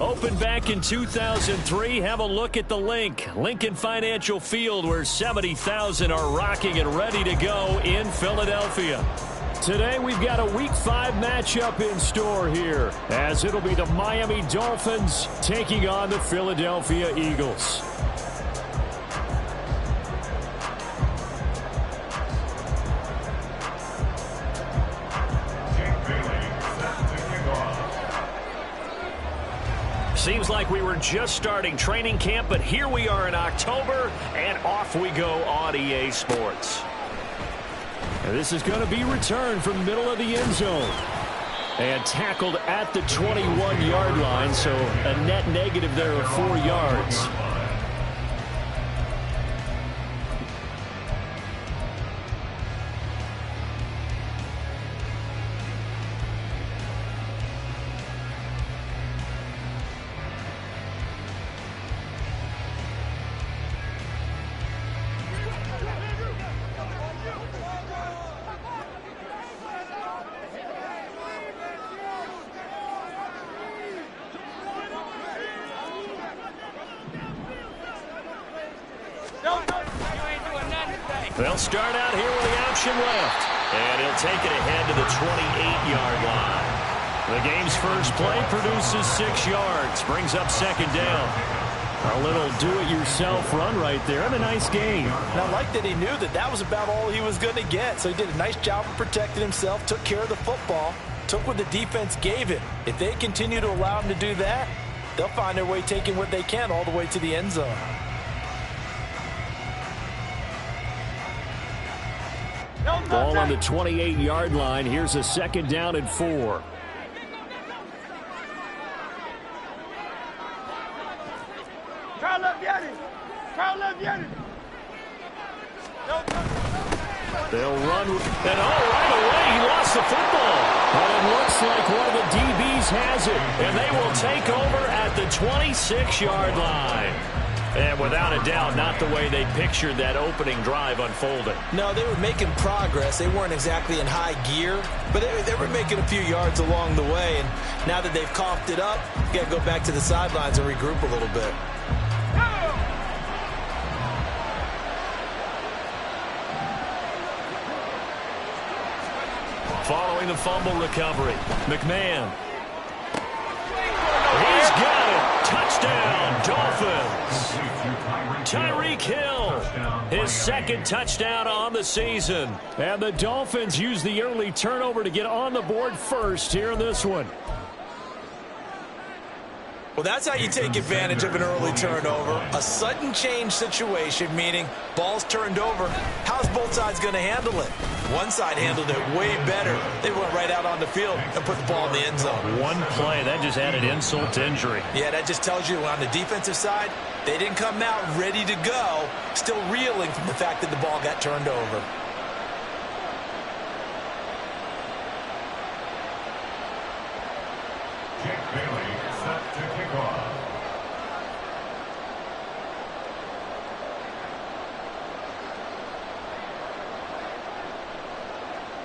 Opened back in 2003, have a look at the link. Lincoln Financial Field, where 70,000 are rocking and ready to go in Philadelphia. Today we've got a Week 5 matchup in store here, as it'll be the Miami Dolphins taking on the Philadelphia Eagles. Seems like we were just starting training camp, but here we are in October, and off we go on EA Sports. And this is going to be returned from the middle of the end zone. And tackled at the 21-yard line, so a net negative there of 4 yards. They'll start out here with the option left. And he'll take it ahead to the 28-yard line. The game's first play produces 6 yards. Brings up second down. A little do-it-yourself run right there, and a nice gain. And I like that he knew that that was about all he was going to get. So he did a nice job of protecting himself, took care of the football, took what the defense gave him. If they continue to allow him to do that, they'll find their way taking what they can all the way to the end zone. Ball on the 28-yard line. Here's a second down and 4. They'll run, and right away he lost the football. But it looks like one of the DBs has it, and they will take over at the 26-yard line. And without a doubt, not the way they pictured that opening drive unfolding. No, they were making progress. They weren't exactly in high gear, but they were making a few yards along the way. And now that they've coughed it up, you got to go back to the sidelines and regroup a little bit. Following the fumble recovery, McMahon. He's got it. Touchdown, Dolphins. Tyreek Hill, his second touchdown on the season. And the Dolphins use the early turnover to get on the board first here in this one. Well, that's how you take advantage of an early turnover. A sudden change situation, meaning ball's turned over. How's both sides going to handle it? One side handled it way better. They went right out on the field and put the ball in the end zone. One play, that just added insult to injury. Yeah, that just tells you on the defensive side, they didn't come out ready to go, still reeling from the fact that the ball got turned over.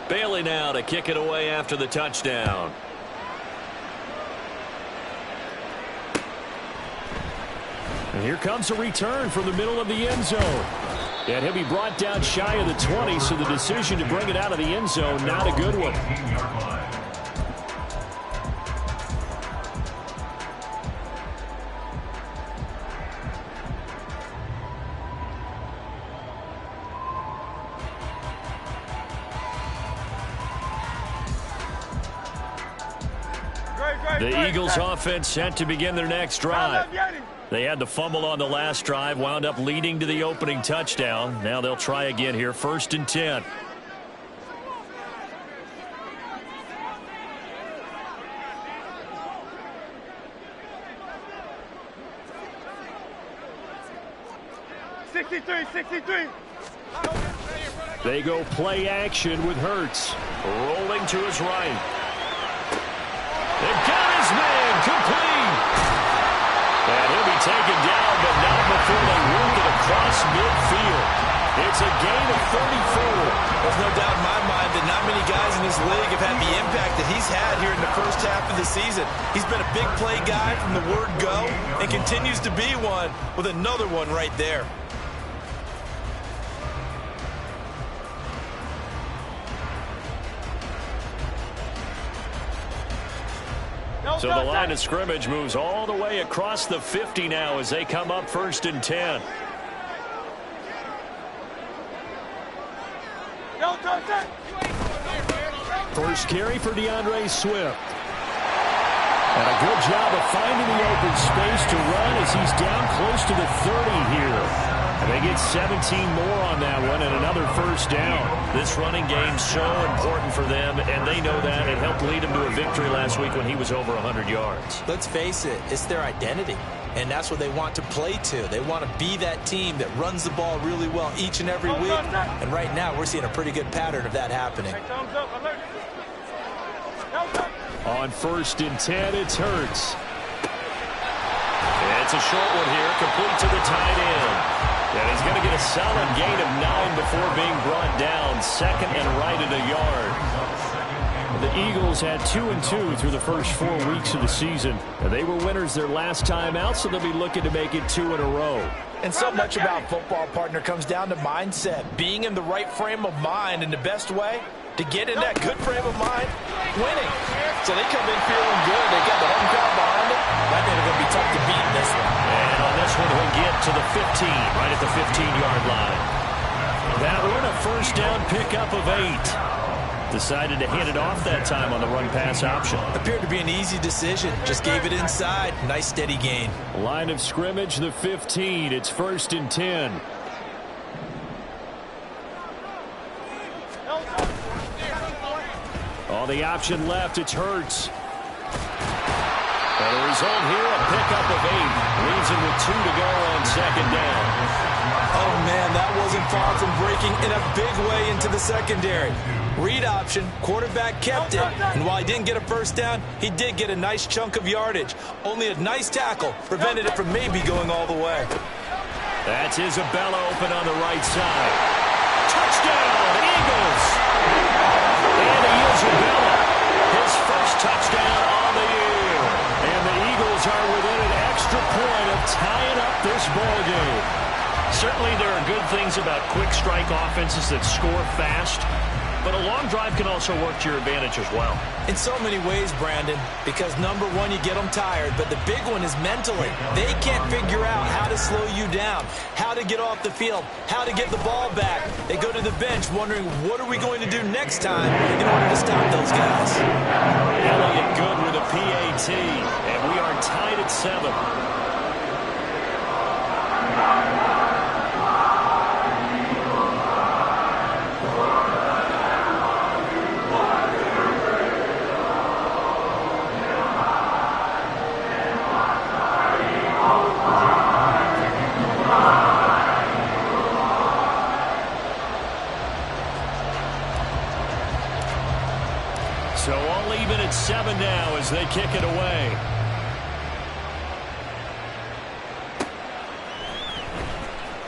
Bailey now to kick it away after the touchdown. And here comes a return from the middle of the end zone. And he'll be brought down shy of the 20, so the decision to bring it out of the end zone, not a good one. The Eagles offense set to begin their next drive. They had the fumble on the last drive, wound up leading to the opening touchdown. Now they'll try again here, 1st and 10. They go play action with Hurts. Rolling to his right. They've got his man complete. And he'll be taken down, but not before they work it across midfield. It's a gain of 34. There's no doubt in my mind that not many guys in this league have had the impact that that he's had here in the first half of the season. He's been a big play guy from the word go and continues to be one with another one right there. So the line of scrimmage moves all the way across the 50 now as they come up 1st and 10. First carry for DeAndre Swift. And a good job of finding the open space to run as he's down close to the 30 here. And they get 17 more on that one and another first down. This running game's so important for them, and they know that. It helped lead them to a victory last week when he was over 100 yards. Let's face it, it's their identity, and that's what they want to play to. They want to be that team that runs the ball really well each and every week, and right now we're seeing a pretty good pattern of that happening. On 1st and 10, it's Hurts. It's a short one here, complete to the tight end. And he's going to get a solid gain of 9 before being brought down. 2nd and right at a yard. The Eagles had 2-2 through the first 4 weeks of the season. And they were winners their last time out, so they'll be looking to make it 2 in a row. And so much about football, partner, comes down to mindset. Being in the right frame of mind, and the best way to get in that good frame of mind, winning. So they come in feeling good. They got the home crowd behind them. I think they're going to be tough to beat in this one. And on this one, he'll get to the 15, right at the 15-yard line. That one, a first down pickup of 8. Decided to hand it off that time on the run-pass option. Appeared to be an easy decision. Just gave it inside. Nice, steady gain. Line of scrimmage, the 15. It's 1st and 10. All the option left, it's Hurts. And the result here, a pickup of 8. Leaves him with 2 to go on 2nd down. Oh, man, that wasn't far from breaking in a big way into the secondary. Read option, quarterback kept it, and while he didn't get a first down, he did get a nice chunk of yardage. Only a nice tackle prevented it from maybe going all the way. That's Isabella open on the right side. Touchdown, Eagles! And Isabella, his first touchdown on the year. And the Eagles are within an extra point of tying up this ball game. Certainly there are good things about quick strike offenses that score fast, but a long drive can also work to your advantage as well. In so many ways, Brandon, because number one, you get them tired, but the big one is mentally. They can't figure out how to slow you down, how to get off the field, how to get the ball back. They go to the bench wondering, what are we going to do next time in order to stop those guys? Elliott good with a PAT, and we are tied at 7. So all even at 7 now as they kick it away.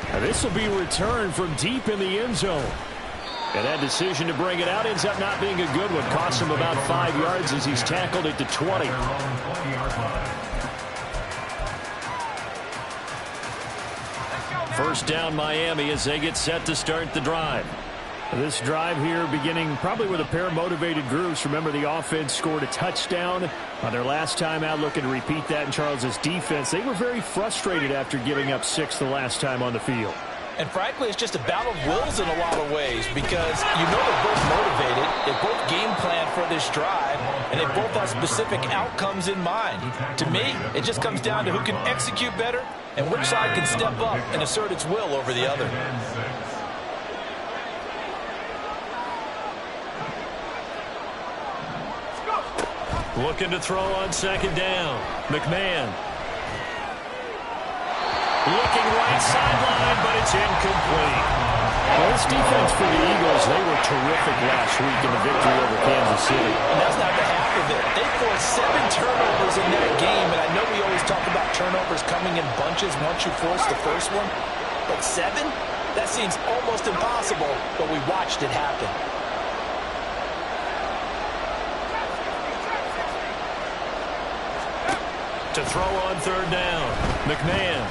And this will be returned from deep in the end zone. And that decision to bring it out ends up not being a good one. Costs him about 5 yards as he's tackled at the 20. First down Miami as they get set to start the drive. This drive here beginning probably with a pair of motivated groups. Remember, the offense scored a touchdown on their last time out, looking to repeat that in Charles's defense. They were very frustrated after giving up 6 the last time on the field. And frankly, it's just a battle of wills in a lot of ways because you know they're both motivated, they both game plan for this drive, and they both have specific outcomes in mind. To me, it just comes down to who can execute better and which side can step up and assert its will over the other. Looking to throw on second down. McMahon. Looking right sideline, but it's incomplete. Well, this defense for the Eagles, they were terrific last week in the victory over Kansas City. And that's not the half of it. They forced 7 turnovers in that game, and I know we always talk about turnovers coming in bunches once you force the first one. But 7? That seems almost impossible, but we watched it happen. To throw on third down. McMahon.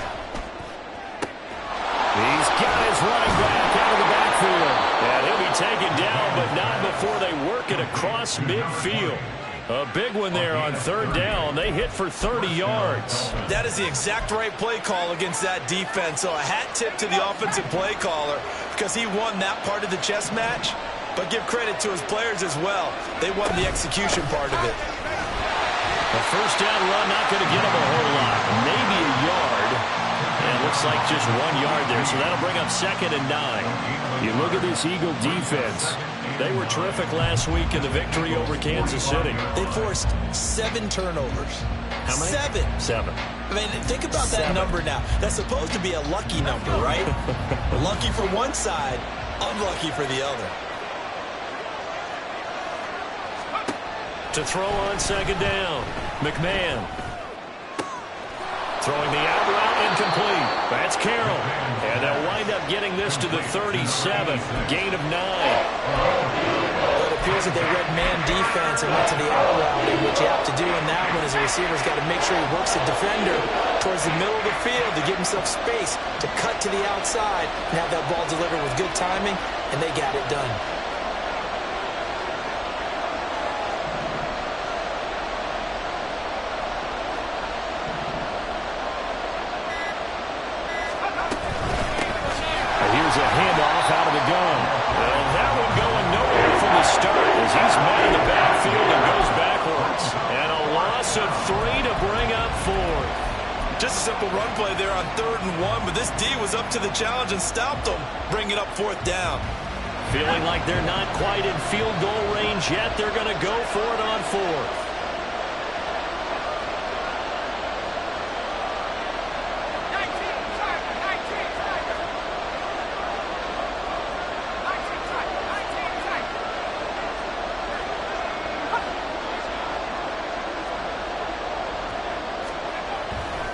He's got his running back out of the backfield. And he'll be taken down, but not before they work it across midfield. A big one there on third down. They hit for 30 yards. That is the exact right play call against that defense. So a hat tip to the offensive play caller because he won that part of the chess match. But give credit to his players as well. They won the execution part of it. A first down run not going to get him a whole lot. Maybe a yard. And it looks like just 1 yard there. So that'll bring up 2nd and 9. You look at this Eagle defense. They were terrific last week in the victory over Kansas City. They forced 7 turnovers. How many? 7. I mean, think about that number now. That's supposed to be a lucky number, right? Lucky for one side, unlucky for the other. To throw on 2nd down. McMahon. Throwing the out route incomplete. That's Carroll. And they'll wind up getting this to the 37. Gain of 9. Well, it appears that they read man defense and went to the out route. And what you have to do in that one is the receiver's got to make sure he works the defender towards the middle of the field to give himself space to cut to the outside and have that ball delivered with good timing, and they got it done. Here's a handoff out of the gun. And that one going nowhere from the start as he's met in the backfield and goes backwards. And a loss of 3 to bring up 4. Just a simple run play there on 3rd and 1, but this D was up to the challenge and stopped them, bringing up 4th down. Feeling like they're not quite in field goal range yet. They're going to go for it on 4th.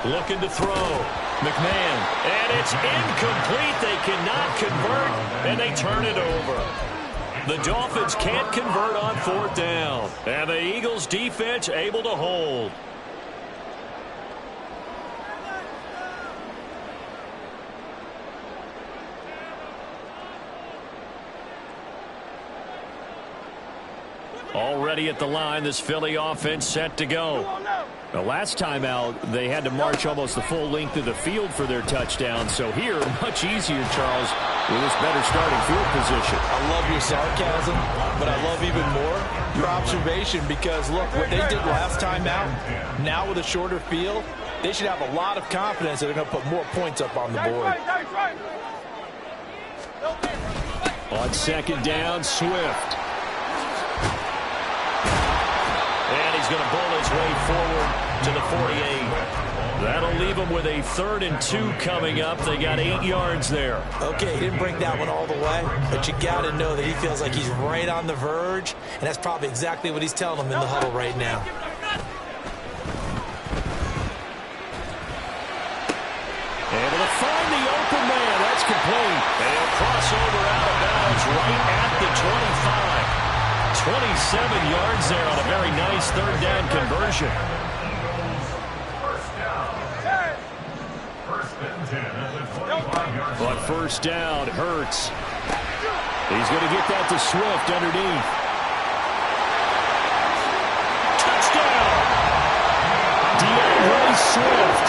Looking to throw. McMahon. And it's incomplete. They cannot convert, and they turn it over. The Dolphins can't convert on 4th down. And the Eagles defense able to hold. Already at the line, this Philly offense set to go. The last time out, they had to march almost the full length of the field for their touchdown. So here, much easier, Charles, with this better starting field position. I love your sarcasm, but I love even more your observation because, look, what they did last time out, now with a shorter field, they should have a lot of confidence that they're going to put more points up on the board. On 2nd down, Swift. And he's going to bowl his way forward to the 48. That'll leave them with a 3rd and 2 coming up. They got 8 yards there. Okay, he didn't bring that one all the way, but you got to know that he feels like he's right on the verge, and that's probably exactly what he's telling them in the huddle right now. Able to find the open man. That's complete. And he'll cross over out of bounds right at the 25. 27 yards there on a very nice 3rd down conversion. But 1st down, Hurts. He's going to get that to Swift underneath. Touchdown! DeAndre Swift,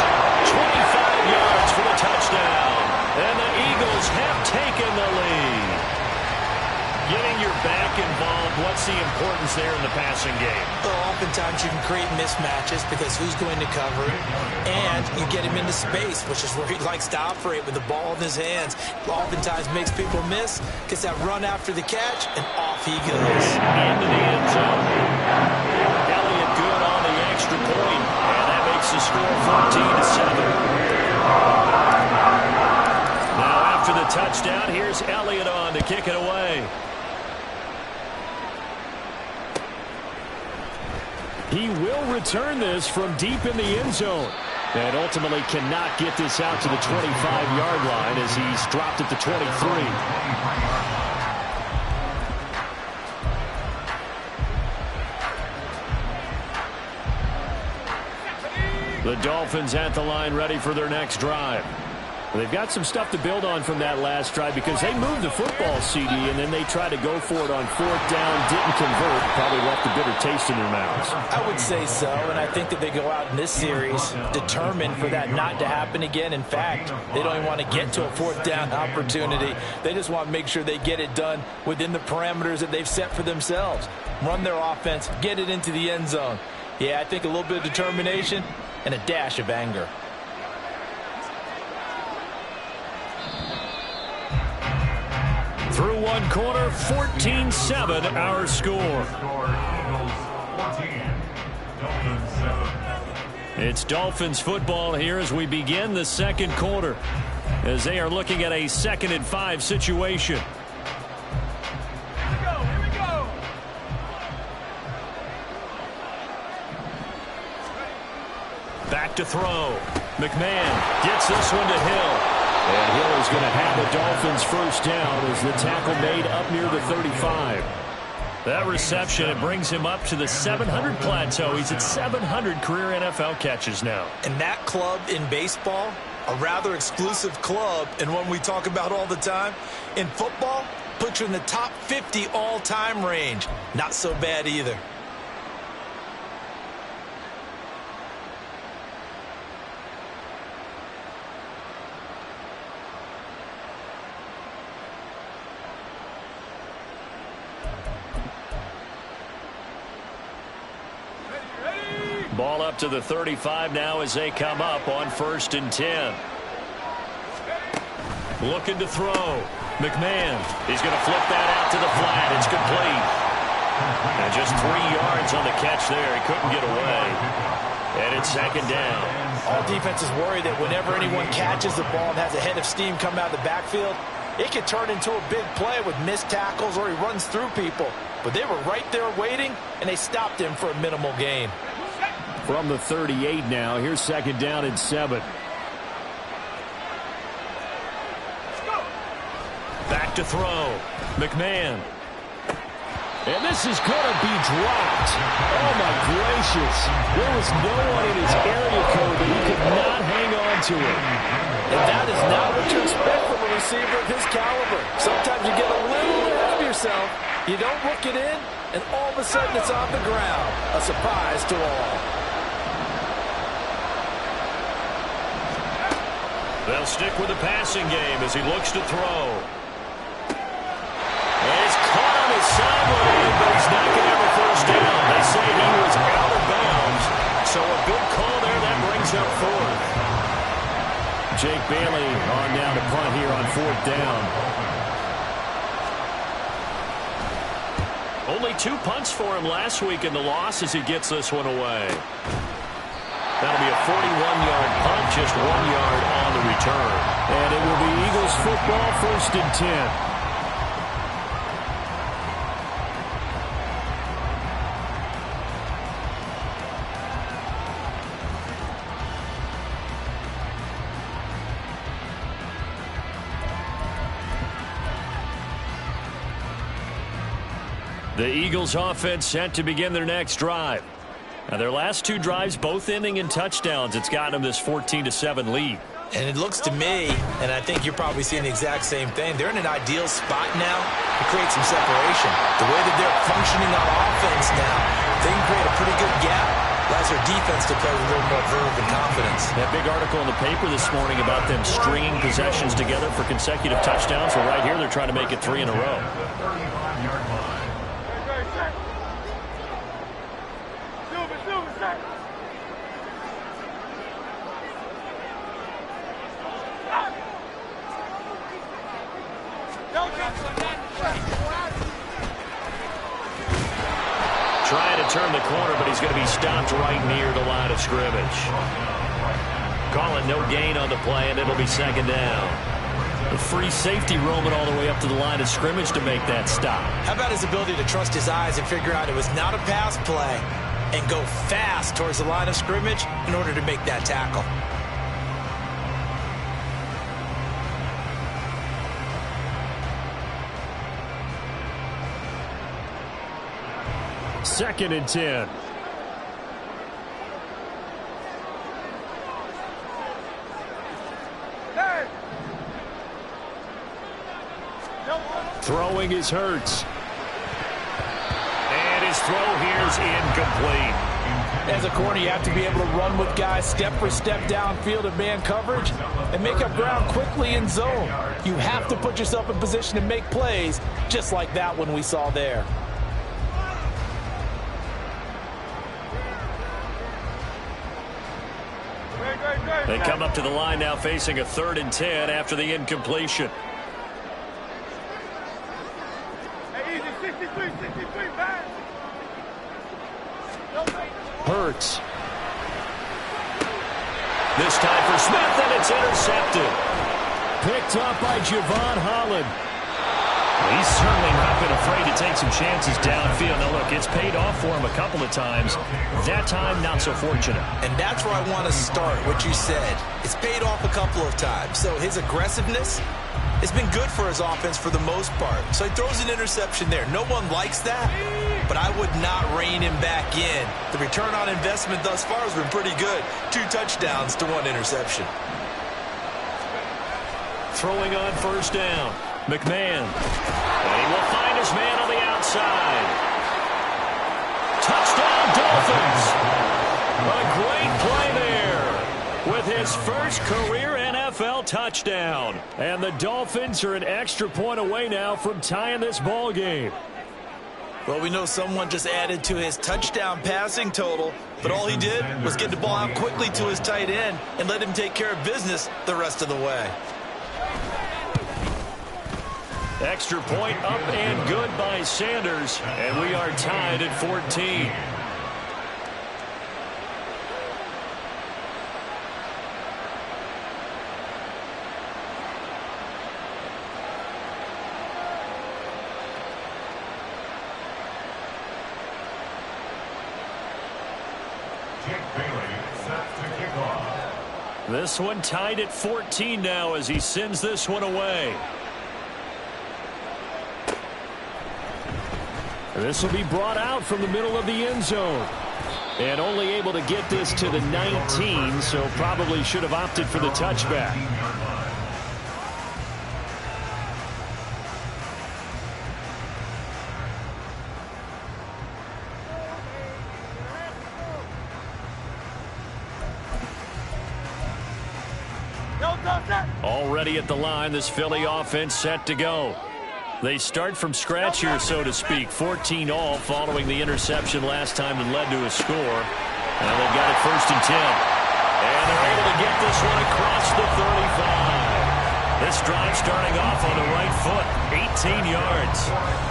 25 yards for the touchdown. And the Eagles have taken the lead. Getting your back involved, what's the importance there in the passing game? Well, oftentimes you can create mismatches because who's going to cover it, and you get him into space, which is where he likes to operate with the ball in his hands. Oftentimes makes people miss, gets that run after the catch, and off he goes. Into the end zone. Elliott good on the extra point, and that makes the score 14-7. Now after the touchdown, here's Elliott on to kick it away. He will return this from deep in the end zone. And ultimately cannot get this out to the 25-yard line as he's dropped at the 23. The Dolphins at the line ready for their next drive. They've got some stuff to build on from that last drive because they moved the football, CD, and then they tried to go for it on fourth down, didn't convert, probably left a bitter taste in their mouths. I would say so, and I think that they go out in this series determined for that not to happen again. In fact, they don't even want to get to a fourth down opportunity. They just want to make sure they get it done within the parameters that they've set for themselves. Run their offense, get it into the end zone. Yeah, I think a little bit of determination and a dash of anger. Through one quarter, 14-7 our score. It's Dolphins football here as we begin the second quarter, as they are looking at a 2nd and 5 situation. Here we go. Back to throw. McMahon gets this one to Hill. And Hill is going to have the Dolphins first down as the tackle made up near the 35. That reception, it brings him up to the 700 plateau. He's at 700 career NFL catches now. And that club in baseball, a rather exclusive club, and one we talk about all the time. In football, puts you in the top 50 all-time range. Not so bad either. Ball up to the 35 now as they come up on 1st and 10. Looking to throw. McMahon. He's going to flip that out to the flat. It's complete. And just 3 yards on the catch there. He couldn't get away. And it's 2nd down. All defenses worry that whenever anyone catches the ball and has a head of steam come out of the backfield, it could turn into a big play with missed tackles or he runs through people. But they were right there waiting, and they stopped him for a minimal gain. From the 38 now, here's 2nd down and 7. Back to throw. McMahon. And this is going to be dropped. Oh, my gracious. There was no one in his area code that he could not hang on to it. And that is not what you expect from a receiver of his caliber. Sometimes you get a little ahead of yourself. You don't look it in, and all of a sudden it's on the ground. A surprise to all. They'll stick with the passing game as he looks to throw. And he's caught on his sideline, but he's not going to have a first down. They say he was out of bounds, so a good call there. That brings up 4th. Jake Bailey on down to punt here on 4th down. Only 2 punts for him last week in the loss as he gets this one away. That'll be a 41-yard punt, just 1 yard on the return. And it will be Eagles football, 1st and 10. The Eagles offense set to begin their next drive. Now, their last 2 drives, both ending in touchdowns. It's gotten them this 14-7 lead. And it looks to me, and I think you're probably seeing the exact same thing, they're in an ideal spot now to create some separation. The way that they're functioning on offense now, they can create a pretty good gap. Allows their defense to play with a little more verve and confidence. That big article in the paper this morning about them stringing possessions together for consecutive touchdowns. Well, right here, they're trying to make it 3 in a row. Trying to turn the corner, but he's going to be stopped right near the line of scrimmage. Calling no gain on the play, and it'll be 2nd down. The free safety roaming all the way up to the line of scrimmage to make that stop. How about his ability to trust his eyes and figure out it was not a pass play and go fast towards the line of scrimmage in order to make that tackle. Second and 10. Throwing is Hurts. And his throw here is incomplete. As a corner, you have to be able to run with guys step for step downfield in man coverage and make up ground quickly in zone. You have to put yourself in position to make plays, just like that one we saw there. They come up to the line now facing a 3rd and 10 after the incompletion. Hurts. This time for Smith, and it's intercepted. Picked up by Javon Holland. He's certainly not been afraid to take some chances downfield. Now, look, it's paid off for him a couple of times. That time, not so fortunate. And that's where I want to start, what you said. It's paid off a couple of times. So his aggressiveness has been good for his offense for the most part. So he throws an interception there. No one likes that, but I would not rein him back in. The return on investment thus far has been pretty good. 2 touchdowns to 1 interception. Throwing on 1st down. McMahon. And he will find his man on the outside. Touchdown, Dolphins. A great play there with his first career NFL touchdown. And the Dolphins are an extra point away now from tying this ball game. Well, we know someone just added to his touchdown passing total, but all he did was get the ball out quickly to his tight end and let him take care of business the rest of the way. Extra point up and good by Sanders, and we are tied at 14. This one tied at 14 now as he sends this one away. This will be brought out from the middle of the end zone. And only able to get this to the 19, so probably should have opted for the touchback. Already at the line, this Philly offense set to go. They start from scratch here, so to speak. 14 all following the interception last time that led to a score. And they've got it 1st and 10. And they're able to get this one across the 35. This drive starting off on the right foot, 18 yards.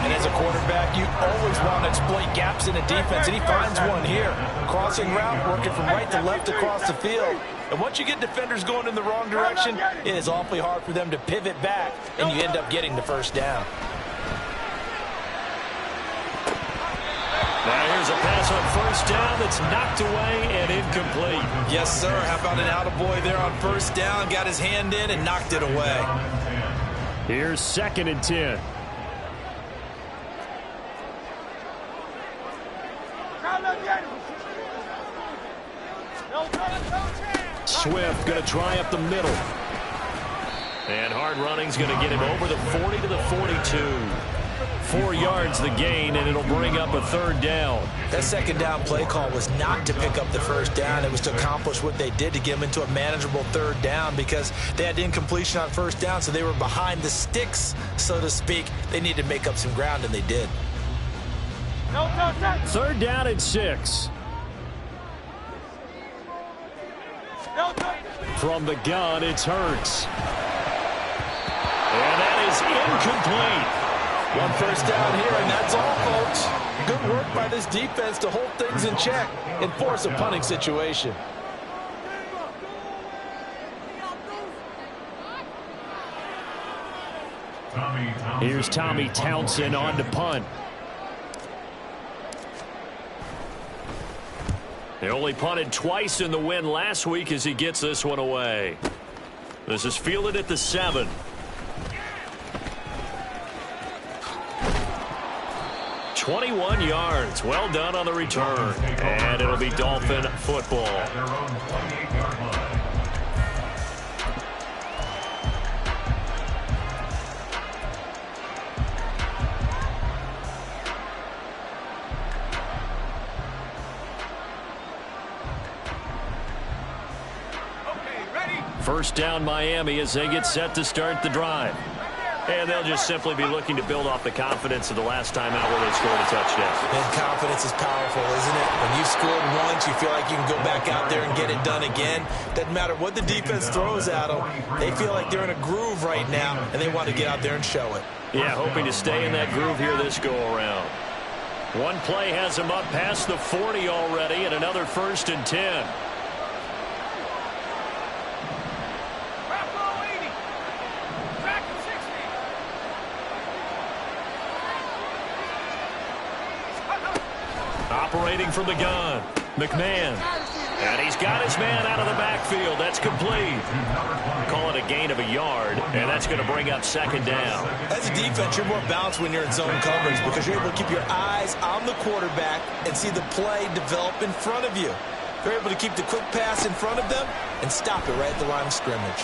And as a quarterback, you always want to exploit gaps in the defense, and he finds one here. Crossing route, working from right to left across the field. And once you get defenders going in the wrong direction, it is awfully hard for them to pivot back, and you end up getting the 1st down. Now here's a pass on 1st down that's knocked away and incomplete. Yes, sir. How about an attaboy there on 1st down? Got his hand in and knocked it away. Here's 2nd and 10. Swift going to try up the middle. And hard running's going to get him over the 40 to the 42. 4 yards the gain, and it'll bring up a 3rd down. That 2nd down play call was not to pick up the 1st down. It was to accomplish what they did to get them into a manageable 3rd down because they had incompletion on 1st down, so they were behind the sticks, so to speak. They needed to make up some ground, and they did. 3rd down and 6. From the gun, it's Hurts. And that is incomplete. 1 1st down here, and that's all, folks. Good work by this defense to hold things in check and force a punting situation. Here's Tommy Townsend on to punt. They only punted twice in the win last week as he gets this one away. This is fielded at the 7. .21 yards. Well done on the return. And it'll be Dolphin football. First down Miami as they get set to start the drive. And they'll just simply be looking to build off the confidence of the last time out where they scored a touchdown. And confidence is powerful, isn't it? When you've scored once, you feel like you can go back out there and get it done again. Doesn't matter what the defense throws at them. They feel like they're in a groove right now, and they want to get out there and show it. Yeah, hoping to stay in that groove here this go-around. One play has them up past the 40 already, and another 1st and 10. Operating from the gun, McMahon. And he's got his man out of the backfield. That's complete. Call it a gain of a yard, and that's going to bring up 2nd down. As a defense, you're more balanced when you're in zone coverage because you're able to keep your eyes on the quarterback and see the play develop in front of you. They're able to keep the quick pass in front of them and stop it right at the line of scrimmage.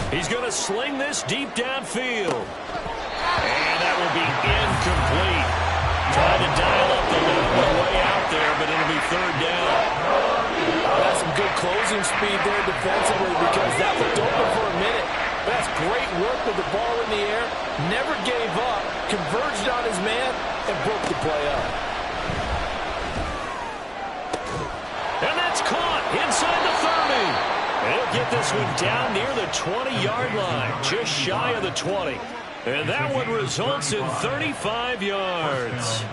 He's going to sling this deep downfield. And that will be incomplete. Trying to dial up the loop way out there, but it'll be 3rd down. That's some good closing speed there defensively because that looked open for a minute. That's great work with the ball in the air. Never gave up, converged on his man, and broke the play up. And that's caught inside the 30. And he'll get this one down near the 20-yard line, just shy of the 20. And that one results in 35 yards.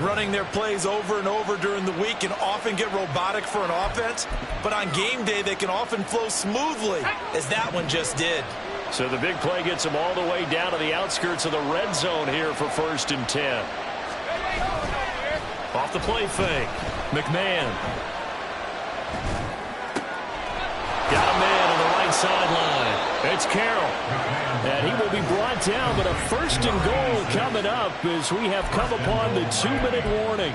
Running their plays over and over during the week can often get robotic for an offense, but on game day they can often flow smoothly, as that one just did. So the big play gets them all the way down to the outskirts of the red zone here for 1st and 10. Off the play fake, McMahon. Got a man on the right sideline. It's Carroll. And he will be brought down, but a 1st and goal coming up as we have come upon the 2-minute warning.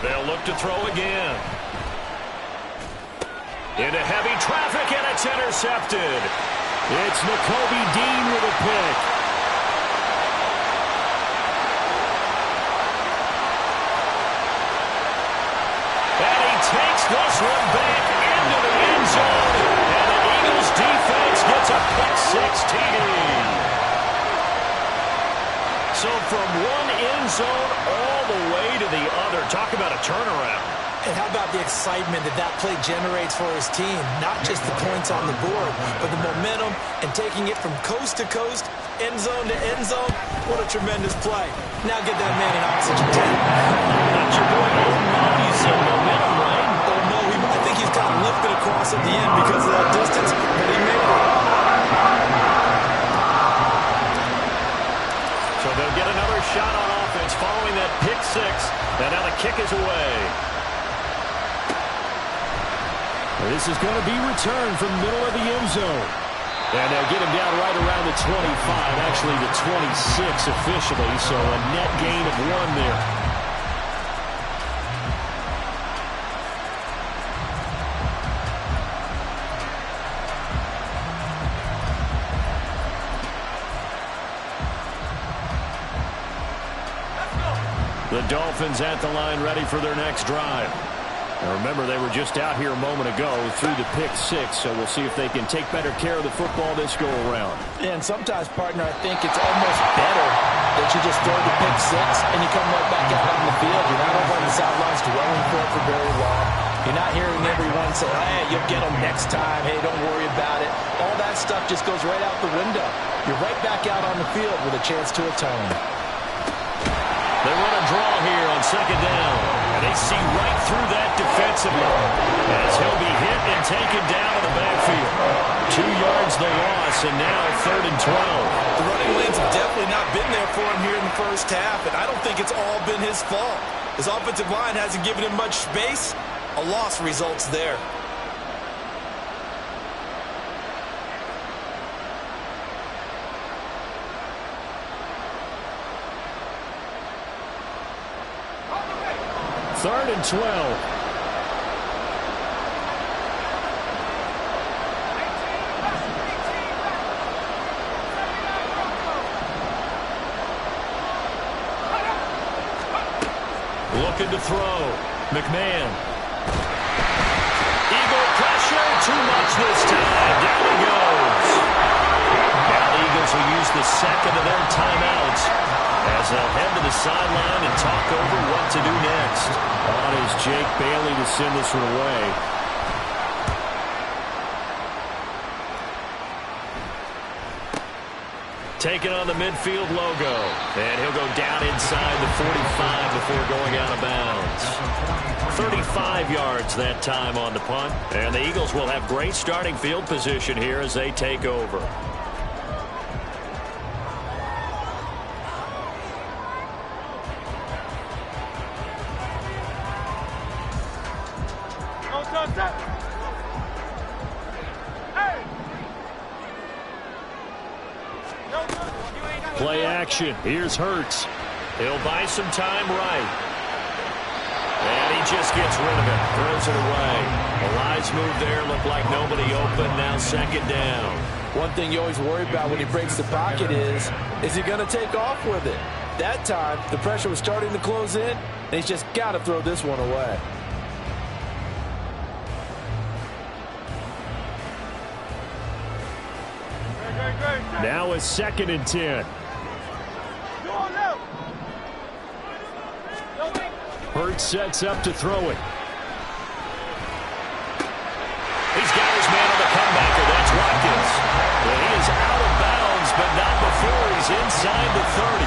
They'll look to throw again. Into heavy traffic, and it's intercepted. It's Nakobe Dean with a pick. And he takes this one back into the end zone. And the Eagles defense gets a pick 6 TD. So from one end zone all the way to the other. Talk about a turnaround. And how about the excitement that that play generates for his team? Not just the points on the board, but the momentum and taking it from coast to coast, end zone to end zone. What a tremendous play. Now get that man an oxygen tank. Not your boy Old Mo. He's momentum, right? Old Mo, I think he's kind of limping across at the end because of that distance, but he made it. So they'll get another shot on offense following that pick 6. And now the kick is away. This is going to be returned from the middle of the end zone. And they'll get him down right around the 25, actually the 26 officially. So a net gain of 1 there. The Dolphins at the line ready for their next drive. Now remember, they were just out here a moment ago through the pick 6, so we'll see if they can take better care of the football this go-around. Yeah, and sometimes, partner, I think it's almost better that you just throw the pick 6 and you come right back out on the field. You're not over on the sidelines dwelling for very long. You're not hearing everyone say, hey, you'll get them next time. Hey, don't worry about it. All that stuff just goes right out the window. You're right back out on the field with a chance to atone. They run a draw here on 2nd down. And they see right through that defensively as he'll be hit and taken down in the backfield. 2 yards the loss, and now 3rd and 12. The running lanes have definitely not been there for him here in the first half, and I don't think it's all been his fault. His offensive line hasn't given him much space. A loss results there. 3rd and 12. Looking to throw. McMahon. Eagle pressure. Too much this time. Down he goes. Now the Eagles will use the second of their timeouts as they'll head to the sideline and talk over what to do next. On is Jake Bailey to send this one away. Taking on the midfield logo. And he'll go down inside the 45 before going out of bounds. 35 yards that time on the punt. And the Eagles will have great starting field position here as they take over. Play action. Here's Hurts. He'll buy some time right. And he just gets rid of it. Throws it away. A wise move there. Looked like nobody open. Now 2nd down. One thing you always worry about when he breaks the pocket is he going to take off with it? That time, the pressure was starting to close in, and he's just got to throw this one away. Now a 2nd and 10. Hurts sets up to throw it. He's got his man on the comebacker. That's Watkins. Well, he is out of bounds, but not before he's inside the 30.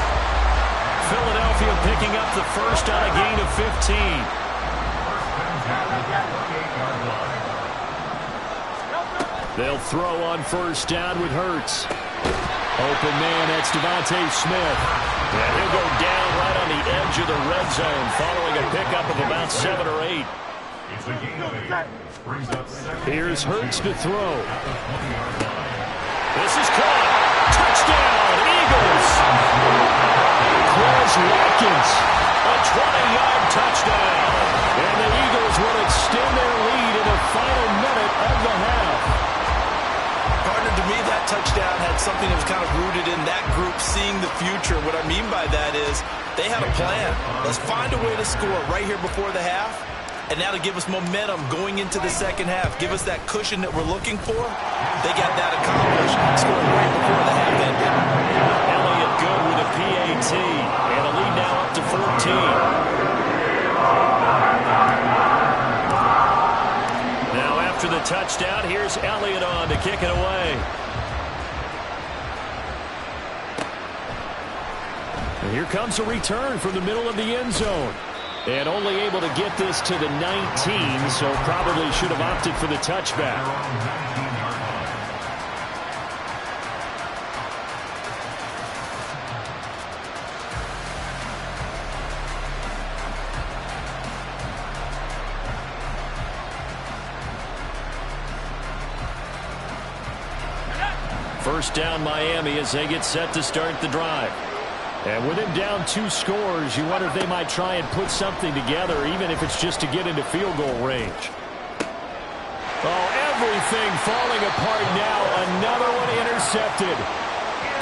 Philadelphia picking up the first on a gain of 15. They'll throw on 1st down with Hurts. Open man, that's Devontae Smith. And he'll go down right on the edge of the red zone following a pickup of about 7 or 8. Here's Hurts to throw. This is caught. Touchdown, Eagles. Chris Watkins, a 20-yard touchdown. And the Eagles will extend their lead in the final minute of the half. Partner, to me, that touchdown had something that was kind of rooted in that group seeing the future. What I mean by that is they had a plan. Let's find a way to score right here before the half, and that'll give us momentum going into the 2nd half. Give us that cushion that we're looking for. They got that accomplished, scoring right before the half ended. Elliott good with a PAT, and a lead now up to 14. After the touchdown, here's Elliott on to kick it away. And here comes a return from the middle of the end zone. And only able to get this to the 19, so probably should have opted for the touchback. First down Miami as they get set to start the drive. And with him down 2 scores, you wonder if they might try and put something together, even if it's just to get into field goal range. Oh, everything falling apart now. Another one intercepted.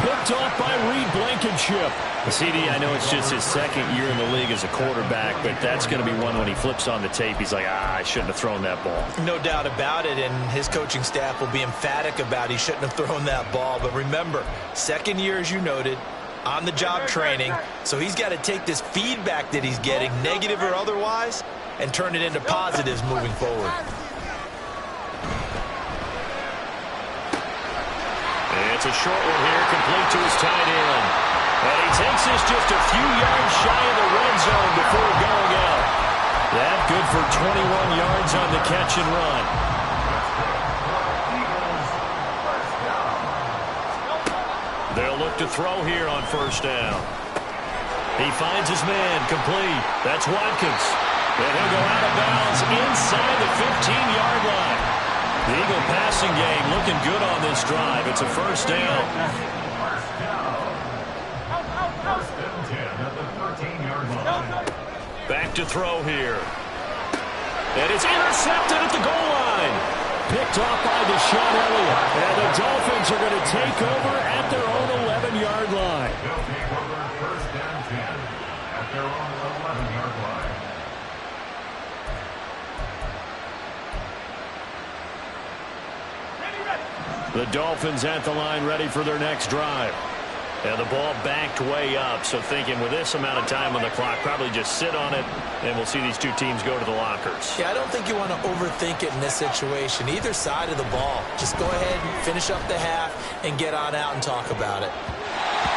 Picked off by Reed Blankenship. CD, I know it's just his 2nd year in the league as a quarterback, but that's going to be one when he flips on the tape. He's like, I shouldn't have thrown that ball. No doubt about it, and his coaching staff will be emphatic about he shouldn't have thrown that ball. But remember, 2nd year, as you noted, on-the-job training, so he's got to take this feedback that he's getting, negative or otherwise, and turn it into positives moving forward. It's a short one here, complete to his tight end. And he takes this just a few yards shy of the red zone before going out. That good for 21 yards on the catch and run. They'll look to throw here on 1st down. He finds his man, complete. That's Watkins. And he'll go out of bounds inside the 15-yard line. The Eagle passing game looking good on this drive. It's a 1st down. Back to throw here. And it's intercepted at the goal line. Picked off by Deshaun Elliott. And the Dolphins are going to take over at their own 11-yard line. First and 10 at their own 11-yard line. The Dolphins at the line ready for their next drive. And the ball backed way up, so thinking with this amount of time on the clock, probably just sit on it, and we'll see these two teams go to the lockers. Yeah, I don't think you want to overthink it in this situation. Either side of the ball. Just go ahead and finish up the half and get on out and talk about it.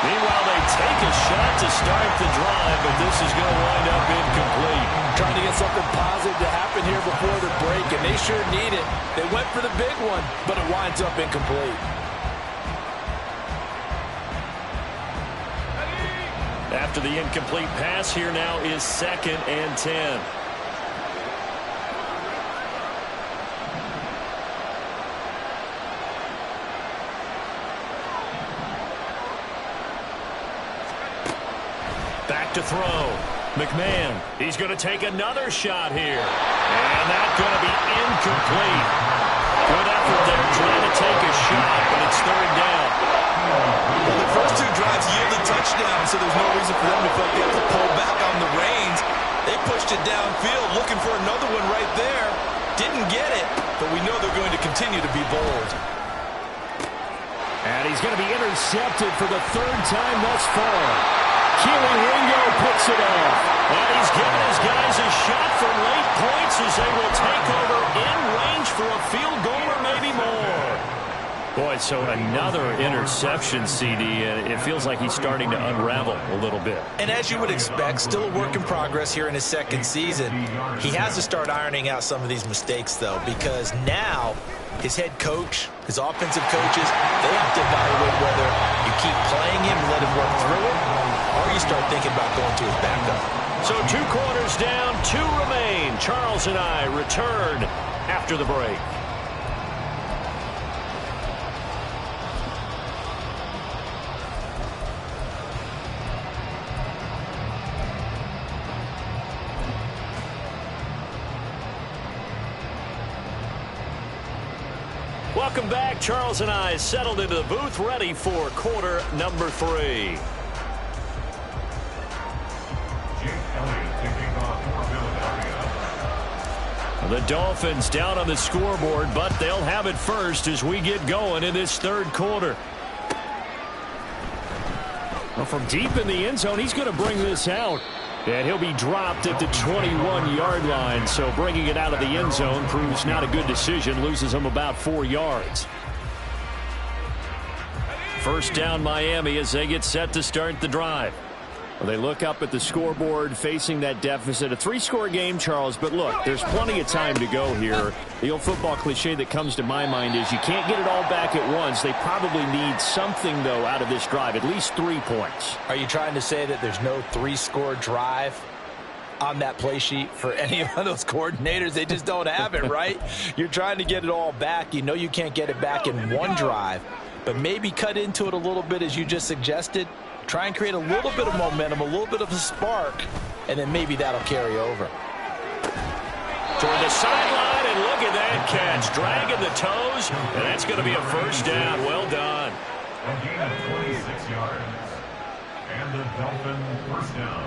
Meanwhile, they take a shot to start the drive, but this is going to wind up incomplete. Trying to get something positive to happen here before the break, and they sure need it. They went for the big one, but it winds up incomplete. After the incomplete pass, here now is 2nd and 10. Back to throw. McMahon, he's going to take another shot here. And that's going to be incomplete. Good effort there trying to take a shot, but it's 3rd down. Well, the first two drives yielded touchdowns, so there's no reason for them to feel like they have to pull back on the reins. They pushed it downfield, looking for another one right there. Didn't get it, but we know they're going to continue to be bold. And he's going to be intercepted for the 3rd time thus far. Keely Ringo picks it off. And he's giving his guys a shot for late points as they will take over in range for a field goal or maybe more. Boy, so another interception, CD, and it feels like he's starting to unravel a little bit. And as you would expect, still a work in progress here in his 2nd season. He has to start ironing out some of these mistakes, though, because now his head coach, his offensive coaches, they have to evaluate whether you keep playing him and let him work through it, or you start thinking about going to his backup. So 2 quarters down, 2 remain. Charles and I return after the break. Welcome back. Charles and I settled into the booth, ready for quarter number 3. The Dolphins down on the scoreboard, but they'll have it first as we get going in this 3rd quarter. Well, from deep in the end zone, he's going to bring this out. And he'll be dropped at the 21-yard line, so bringing it out of the end zone proves not a good decision, loses him about 4 yards. First down Miami as they get set to start the drive. Well, they look up at the scoreboard facing that deficit. A 3-score game, Charles, but look, there's plenty of time to go here. The old football cliche that comes to my mind is you can't get it all back at once. They probably need something, though, out of this drive, at least 3 points. Are you trying to say that there's no 3-score drive on that play sheet for any of those coordinators? They just don't have it, right? You're trying to get it all back. You know you can't get it back in one drive, but maybe cut into it a little bit as you just suggested. Try and create a little bit of momentum, a little bit of a spark, and then maybe that'll carry over. Toward the sideline, and look at that catch. Dragging the toes, and that's going to be a first down. Well done. A gain of 26 yards. And the Dolphin first down.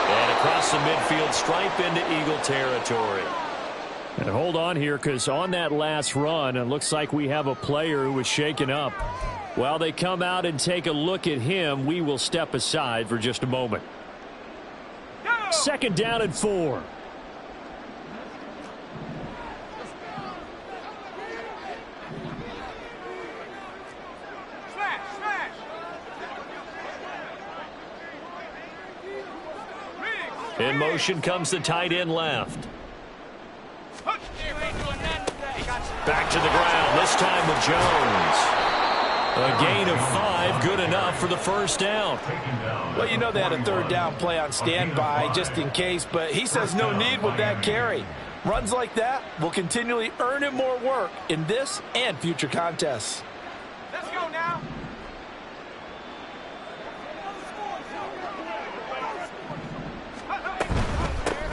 And across the midfield, stripe into Eagle territory. And hold on here, because on that last run, it looks like we have a player who was shaken up. While they come out and take a look at him, we will step aside for just a moment. 2nd down and 4. In motion comes the tight end left. Back to the ground, this time with Jones. A gain of 5, good enough for the first down. Well, you know they had a 3rd down play on standby just in case, but he says no need with that carry. Runs like that will continually earn him more work in this and future contests. Let's go now.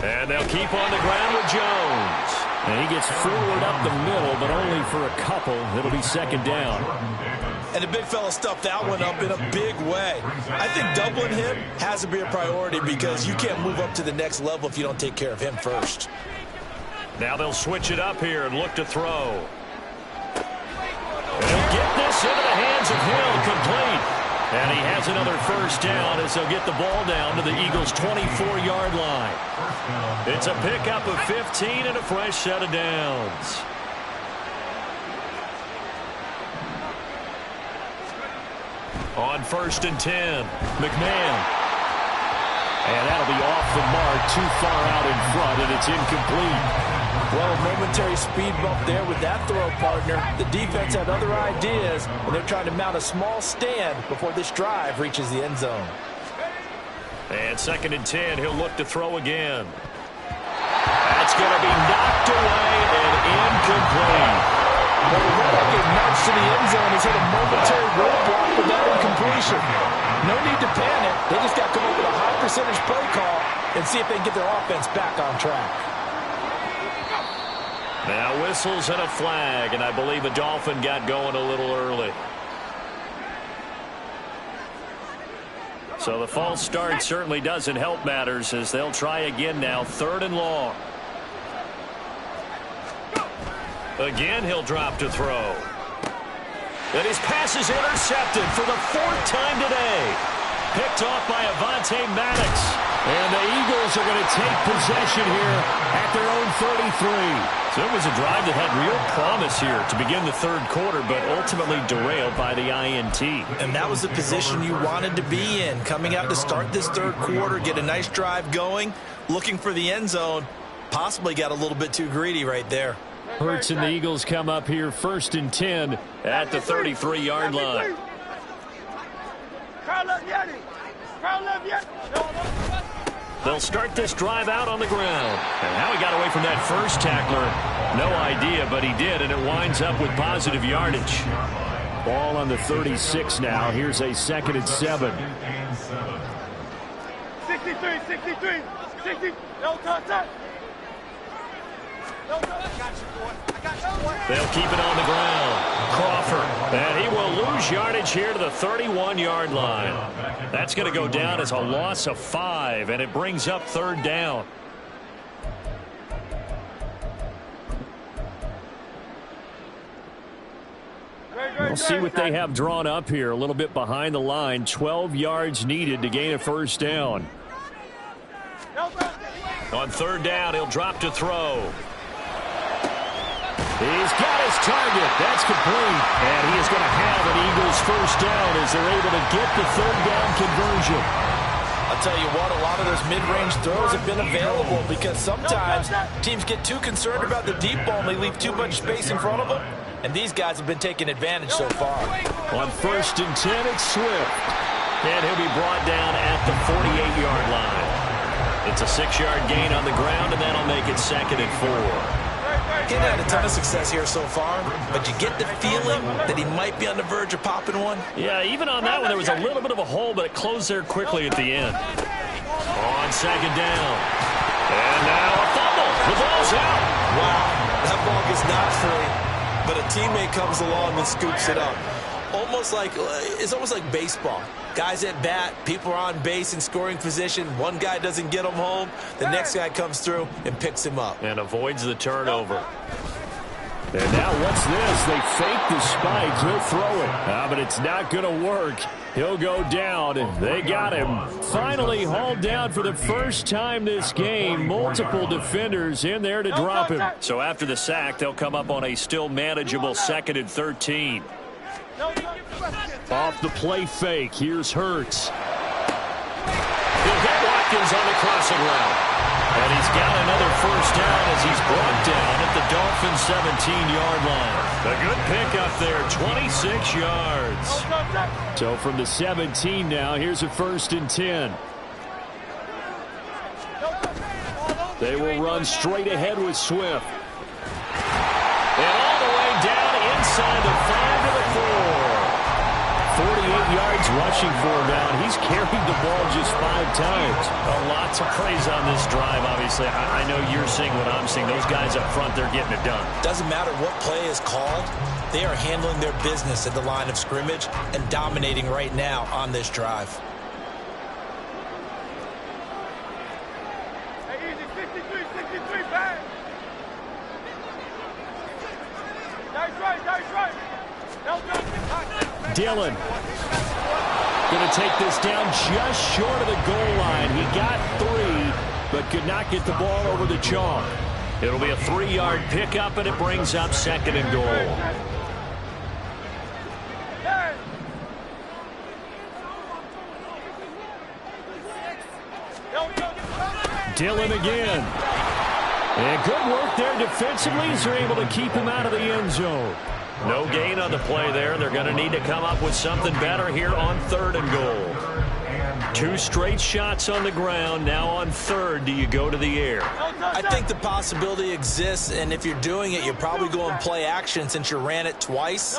And they'll keep on the ground with Jones. And he gets forward up the middle, but only for a couple. It'll be second down. And the big fella stuffed that one up in a big way. I think doubling him has to be a priority because you can't move up to the next level if you don't take care of him first. Now they'll switch it up here and look to throw. And he'll get this into the hands of Hill, complete. And he has another first down as they'll get the ball down to the Eagles' 24-yard line. It's a pickup of 15 and a fresh set of downs. On 1st and 10, McMahon. And that'll be off the mark, too far out in front, and it's incomplete. Well, a momentary speed bump there with that throw, partner. The defense had other ideas, and they're trying to mount a small stand before this drive reaches the end zone. And 2nd and 10, he'll look to throw again. That's going to be knocked away and incomplete. Well, the runner getting nudged to the end zone has hit a momentary roadblock with that incompletion. No need to panic. They just got to come up with a high percentage play call and see if they can get their offense back on track. Now whistles and a flag, and I believe a Dolphin got going a little early. So the false start certainly doesn't help matters as they'll try again now, 3rd and long. Again, he'll drop to throw. And his pass is intercepted for the 4th time today. Picked off by Avonte Maddox. And the Eagles are going to take possession here at their own 33. So it was a drive that had real promise here to begin the 3rd quarter, but ultimately derailed by the INT. And that was the position you wanted to be in. Coming out to start this 3rd quarter, get a nice drive going, looking for the end zone. Possibly got a little bit too greedy right there. Hurts and the Eagles come up here 1st and 10 at the 33-yard line. They'll start this drive out on the ground. And how he got away from that first tackler, no idea, but he did, and it winds up with positive yardage. Ball on the 36 now. Here's a 2nd and 7. 60. No touch. They'll keep it on the ground. Crawford. And he will lose yardage here to the 31-yard line. That's going to go down as a loss of 5, and it brings up 3rd down. We'll see what they have drawn up here. A little bit behind the line. 12 yards needed to gain a first down. On 3rd down, he'll drop to throw. He's got his target. That's complete. And he is going to have an Eagles first down as they're able to get the 3rd down conversion. I'll tell you what, a lot of those mid-range throws have been available because sometimes teams get too concerned about the deep ball and they leave too much space in front of them. And these guys have been taking advantage so far. On 1st and 10, it's Swift. And he'll be brought down at the 48-yard line. It's a 6-yard gain on the ground, and that'll make it 2nd and 4. He's had a ton of success here so far, but you get the feeling that he might be on the verge of popping one. Yeah, even on that one, there was a little bit of a hole, but it closed there quickly at the end. On 2nd down. And now a fumble. The ball's out. Wow, that ball is not free, but a teammate comes along and scoops it up. It's almost like baseball. Guys at bat, people are on base in scoring position. One guy doesn't get him home. The next guy comes through and picks him up. And avoids the turnover. And now what's this? They fake the spike. He'll throw it. But it's not going to work. He'll go down. They got him. Finally hauled down for the first time this game. Multiple defenders in there to drop him. So after the sack, they'll come up on a still manageable 2nd and 13. Off the play fake, here's Hurts. He'll hit Watkins on the crossing route. And he's got another first down as he's brought down at the Dolphins' 17-yard line. A good pickup there, 26 yards. So from the 17 now, here's a 1st and 10. They will run straight ahead with Swift. And all the way down inside the 5 to the 4. 48 yards rushing for him now, and he's carried the ball just 5 times. Lots of praise on this drive, obviously. I know you're seeing what I'm seeing. Those guys up front, they're getting it done. Doesn't matter what play is called. They are handling their business at the line of scrimmage and dominating right now on this drive. Hey, easy, 63, bang! Nice right. Dillon going to take this down just short of the goal line. He got 3, but could not get the ball over the chalk. It'll be a 3-yard pickup, and it brings up 2nd and goal. Dillon again. And good work there defensively as they're able to keep him out of the end zone. No gain on the play there. They're going to need to come up with something better here on 3rd and goal. 2 straight shots on the ground. Now on 3rd, do you go to the air? I think the possibility exists, and if you're doing it, you're probably going play action since you ran it twice.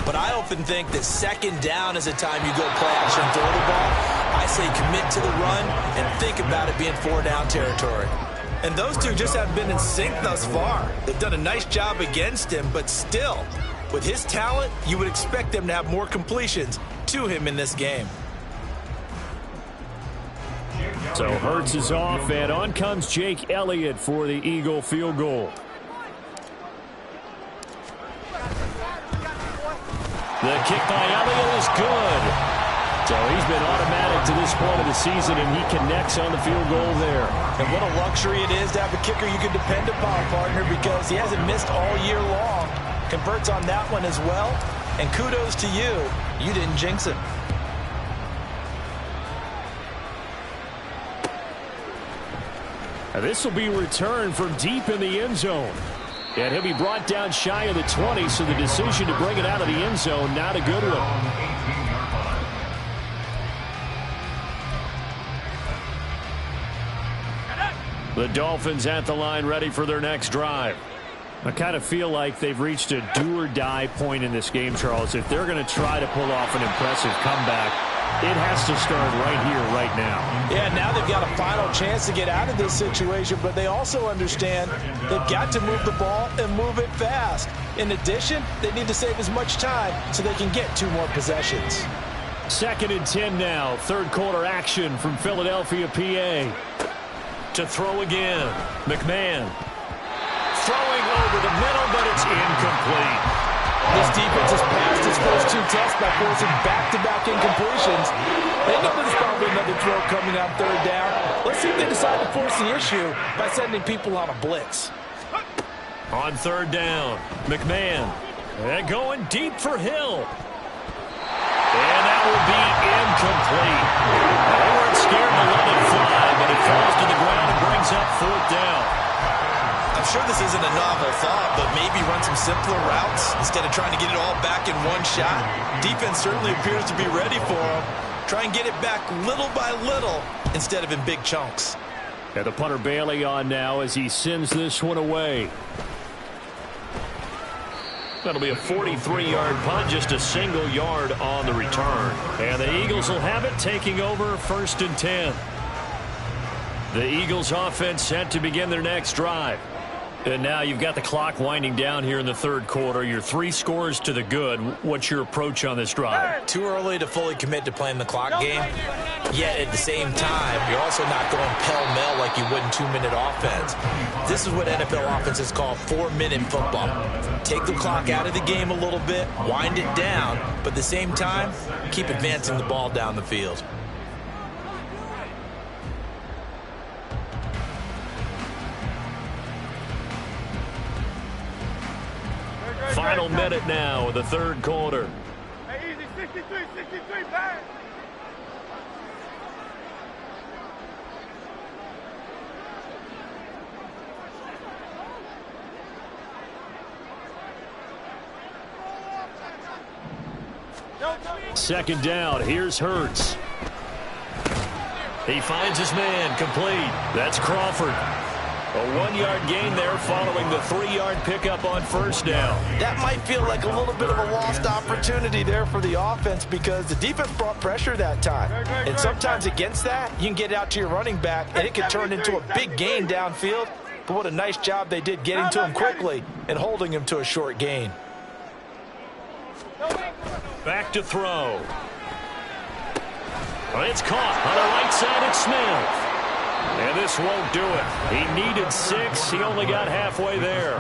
But I often think that 2nd down is a time you go play action and throw the ball. I say commit to the run and think about it being 4-down territory. And those two just haven't been in sync thus far. They've done a nice job against him, but still, with his talent, you would expect them to have more completions to him in this game. So Hurts is off, and on comes Jake Elliott for the Eagle field goal. The kick by Elliott is good. So he's been automatic to this point of the season, and he connects on the field goal there. And what a luxury it is to have a kicker you can depend upon, partner, because he hasn't missed all year long. Converts on that one as well. And kudos to you. You didn't jinx it. Now this will be returned from deep in the end zone. And he'll be brought down shy of the 20, so the decision to bring it out of the end zone, not a good one. The Dolphins at the line ready for their next drive. I kind of feel like they've reached a do-or-die point in this game, Charles. If they're going to try to pull off an impressive comeback, it has to start right here, right now. Yeah, now they've got a final chance to get out of this situation, but they also understand they've got to move the ball and move it fast. In addition, they need to save as much time so they can get 2 more possessions. 2nd and 10 now. 3rd quarter action from Philadelphia, PA. To throw again. McMahon. Throwing over the middle, but it's incomplete. This defense has passed its first 2 tests by forcing back-to-back incompletions. They know there's probably another throw coming on 3rd down. Let's see if they decide to force the issue by sending people on a blitz. On 3rd down, McMahon. And going deep for Hill. And that will be incomplete. They weren't scared to let it fly, but it falls to the ground and brings up 4th down. I'm sure this isn't a novel thought, but maybe run some simpler routes instead of trying to get it all back in one shot. Defense certainly appears to be ready for them. Try and get it back little by little instead of in big chunks. And the punter Bailey on now as he sends this one away. That'll be a 43-yard punt, just a single yard on the return. And the Eagles will have it, taking over 1st and 10. The Eagles offense set to begin their next drive. And now you've got the clock winding down here in the 3rd quarter. You're 3 scores to the good. What's your approach on this drive? Too early to fully commit to playing the clock game. Yet at the same time, you're also not going pell-mell like you would in 2-minute offense. This is what NFL offenses call 4-minute football. Take the clock out of the game a little bit, wind it down, but at the same time, keep advancing the ball down the field. Final minute now of the 3rd quarter. Hey, easy, 63, bang! Second down. Here's Hurts. He finds his man complete. That's Crawford. A 1-yard gain there following the 3-yard pickup on first down. That might feel like a little bit of a lost opportunity there for the offense because the defense brought pressure that time. And sometimes against that, you can get out to your running back, and it can turn into a big gain downfield. But what a nice job they did getting to him quickly and holding him to a short gain. Back to throw. It's caught on the right side. It's Smith. And this won't do it. He needed 6. He only got halfway there.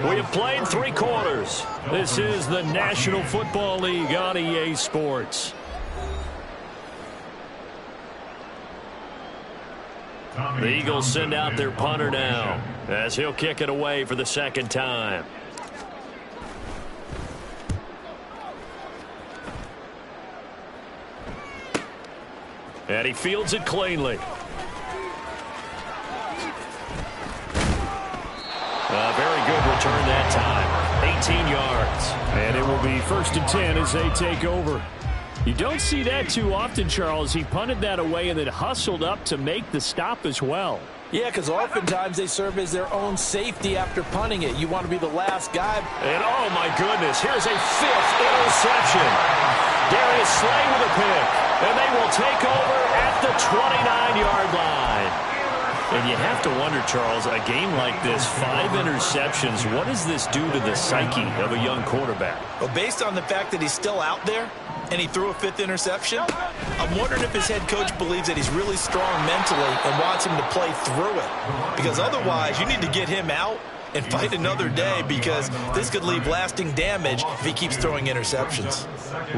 We have played 3 quarters. This is the National Football League on EA Sports. The Eagles send out their punter now as he'll kick it away for the second time. And he fields it cleanly. A very good return that time. 18 yards. And it will be 1st and 10 as they take over. You don't see that too often, Charles. He punted that away and then hustled up to make the stop as well. Yeah, because oftentimes they serve as their own safety after punting it. You want to be the last guy. And oh my goodness, here's a 5th interception. Darius Slay with a pick. And they will take over at the 29-yard line. And you have to wonder, Charles, a game like this, 5 interceptions, what does this do to the psyche of a young quarterback? Well, based on the fact that he's still out there and he threw a 5th interception, I'm wondering if his head coach believes that he's really strong mentally and wants him to play through it. Because otherwise, you need to get him out and fight another day because this could leave lasting damage if he keeps throwing interceptions.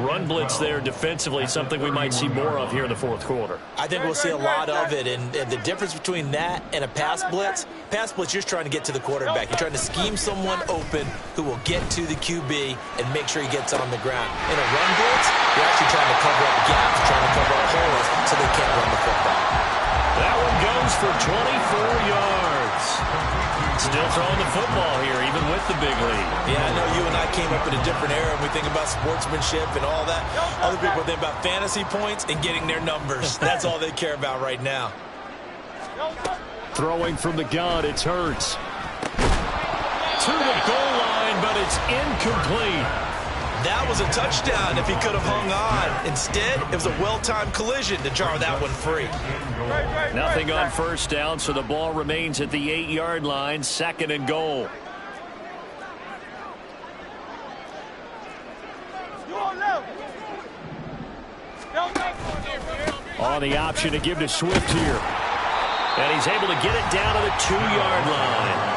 Run blitz there defensively, something we might see more of here in the 4th quarter. I think we'll see a lot of it, and the difference between that and a pass blitz, you're just trying to get to the quarterback. You're trying to scheme someone open who will get to the QB and make sure he gets on the ground. In a run blitz, you're actually trying to cover up gaps, trying to cover up holes so they can't run the football. That one goes for 24 yards. Still throwing the football here, even with the big lead. Yeah, I know you and I came up in a different era, and we think about sportsmanship and all that. Other people think about fantasy points and getting their numbers. That's all they care about right now. Throwing from the gun, it's Hurts. To the goal line, but it's incomplete. That was a touchdown if he could have hung on. Instead, it was a well-timed collision to jar that one free. Nothing on first down, so the ball remains at the 8-yard line, 2nd and goal. On the option to give to Swift here. And he's able to get it down to the 2-yard line.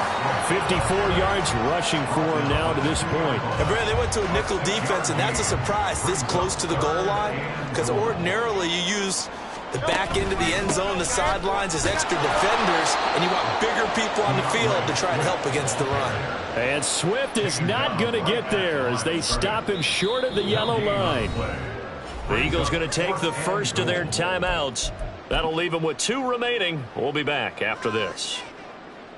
54 yards rushing for him now to this point. And Brad, they went to a nickel defense, and that's a surprise this close to the goal line, because ordinarily you use the back end of the end zone, the sidelines as extra defenders, and you want bigger people on the field to try and help against the run. And Swift is not going to get there as they stop him short of the yellow line. The Eagles going to take the first of their timeouts. That'll leave them with 2 remaining. We'll be back after this.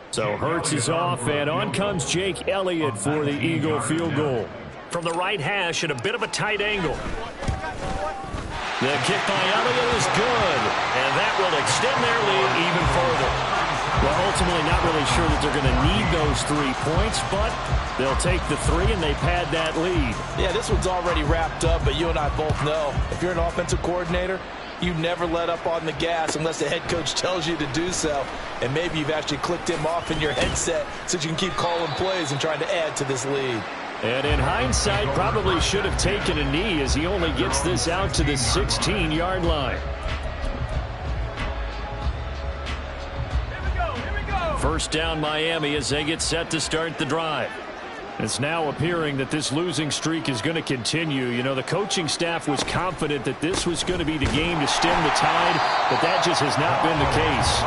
So Hurts is off, and on comes Jake Elliott for the Eagle field goal. From the right hash at a bit of a tight angle. The kick by Elliott is good, and that will extend their lead even further. Well, ultimately not really sure that they're going to need those 3 points, but they'll take the 3 and they pad that lead. Yeah, this one's already wrapped up, but you and I both know if you're an offensive coordinator, you never let up on the gas unless the head coach tells you to do so. And maybe you've actually clicked him off in your headset so you can keep calling plays and trying to add to this lead. And in hindsight, probably should have taken a knee as he only gets this out to the 16-yard line. First down Miami as they get set to start the drive. It's now appearing that this losing streak is going to continue. You know, the coaching staff was confident that this was going to be the game to stem the tide, but that just has not been the case.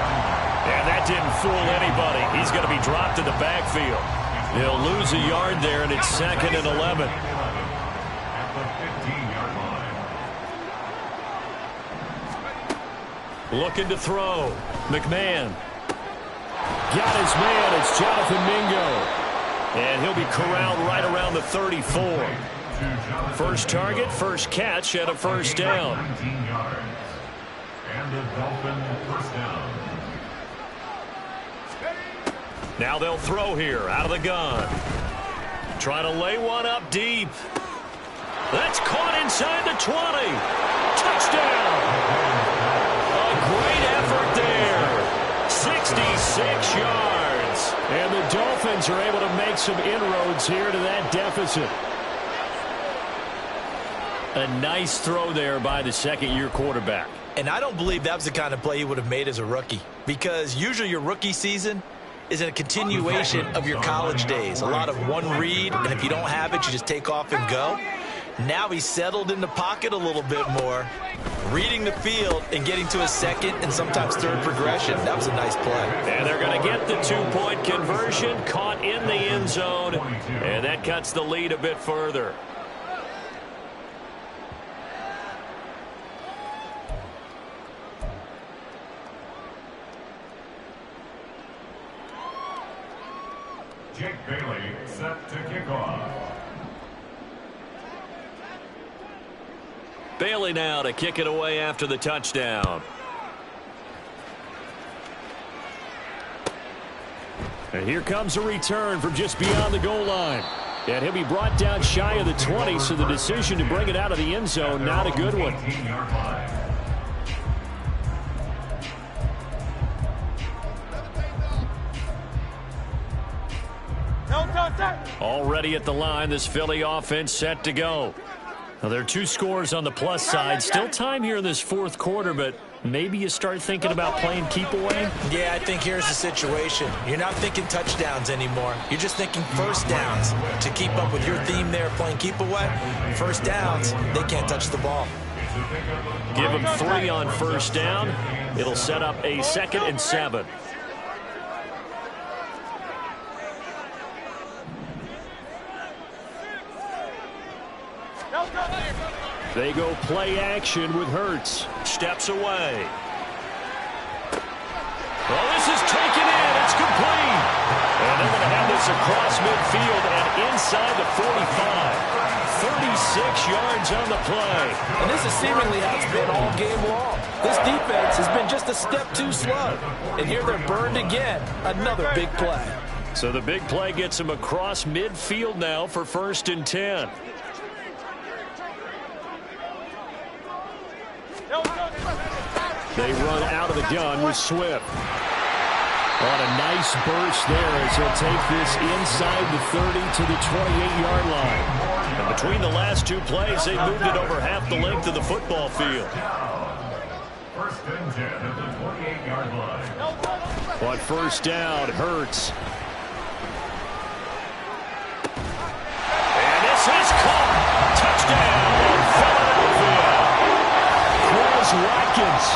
And that didn't fool anybody. He's going to be dropped in the backfield. He'll lose a yard there, and it's 2nd and 11. Looking to throw. McMahon. Got his man. It's Jonathan Mingo. And he'll be corralled right around the 34. First target, first catch, and a first down. And the Dolphin first down. Now they'll throw here out of the gun. Trying to lay one up deep. That's caught inside the 20. Touchdown. A great effort there. 66 yards. And the Dolphins are able to make some inroads here to that deficit. A nice throw there by the second-year quarterback. And I don't believe that was the kind of play he would have made as a rookie, because usually your rookie season is a continuation of your college days. A lot of one read, and if you don't have it, you just take off and go. Now he's settled in the pocket a little bit more, reading the field and getting to a second and sometimes third progression. That was a nice play. And they're going to get the two-point conversion, caught in the end zone, and that cuts the lead a bit further. Jake Bailey set to kick off. Bailey now to kick it away after the touchdown. And here comes a return from just beyond the goal line. And he'll be brought down shy of the 20, so the decision to bring it out of the end zone, not a good one. Already at the line, this Philly offense set to go. Now, there are two scores on the plus side. Still time here in this fourth quarter, but maybe you start thinking about playing keep away? Yeah, I think here's the situation. You're not thinking touchdowns anymore. You're just thinking first downs. To keep up with your theme there, playing keep away, first downs, they can't touch the ball. Give them 3 on first down. It'll set up a 2nd and 7. They go play action with Hurts. Steps away. Well, this is taken in. It's complete. And they're going to have this across midfield and inside the 45. 36 yards on the play. And this is seemingly how it's been all game long. This defense has been just a step too slow. And here they're burned again. Another big play. So the big play gets them across midfield now for 1st and 10. They run out of the gun with Swift. On a nice burst there as he'll take this inside the 30 to the 28-yard line. And between the last two plays, they moved it over half the length of the football field. 1st and 10 at the 28-yard line. On first down, Hurts. And this is caught. Touchdown, Philadelphia. Watkins